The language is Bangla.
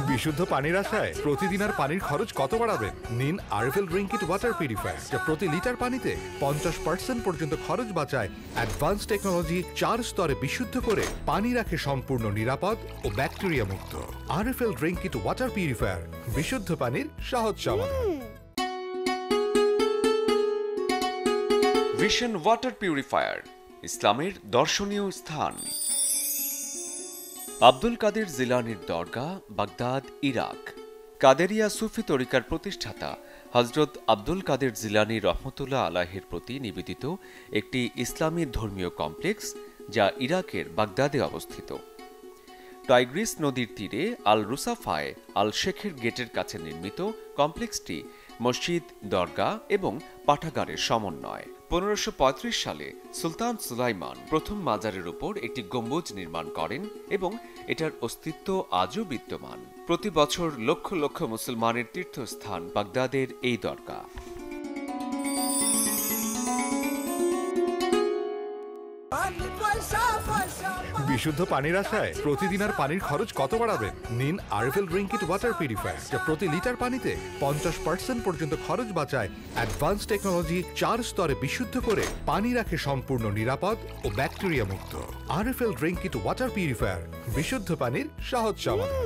বিশুদ্ধ পানির আশায় প্রতিদিন আর পানির খরচ কত বাড়াবেন? নিন RFL drink it water purifier, যা প্রতি লিটার পানিতে 50% পর্যন্ত খরচ বাঁচায়। অ্যাডভান্স টেকনোলজি 4 স্তরে বিশুদ্ধ করে পানি রাখে সম্পূর্ণ নিরাপদ ও ব্যাকটেরিয়া মুক্ত। RFL drink it water purifier, বিশুদ্ধ পানির সহজ সমাধান। ভিশন ওয়াটার পিউরিফায়ার, ইসলামের দর্শনীয় স্থান। আব্দুল কাদের জিলানীর দরগা, বাগদাদ, ইরাক। কাদেরিয়া সুফি তরিকার প্রতিষ্ঠাতা হযরত আব্দুল কাদের জিলানী রহমতুল্লাহ আলাইহির প্রতি নিবেদিত একটি ইসলামী ধর্মীয় কমপ্লেক্স, যা ইরাকের বাগদাদে অবস্থিত। টাইগ্রিস নদীর তীরে আল রুসাফায় আল শেখের গেটের কাছে নির্মিত কমপ্লেক্সটি মসজিদ, দরগা এবং পাঠাগারের সমন্বয়। 1535 সালে সুলতান সুলাইমান প্রথম মাজারের উপর একটি গম্বুজ নির্মাণ করেন এবং এটার অস্তিত্ব আজও বিদ্যমান। প্রতি বছর লক্ষ লক্ষ মুসলমানের তীর্থস্থান বাগদাদের এই দরগা। বিশুদ্ধ পানির আশায় প্রতিদিন আর পানির খরচ কত বাড়াবেন? নিন RFL drink it water purifier, যা প্রতি লিটার পানিতে 50% পর্যন্ত খরচ বাঁচায়। অ্যাডভান্স টেকনোলজি 4 স্তরে বিশুদ্ধ করে পানি রাখে সম্পূর্ণ নিরাপদ ও ব্যাকটেরিয়া মুক্ত। RFL drink it water purifier, বিশুদ্ধ পানির সহজ সমাধান।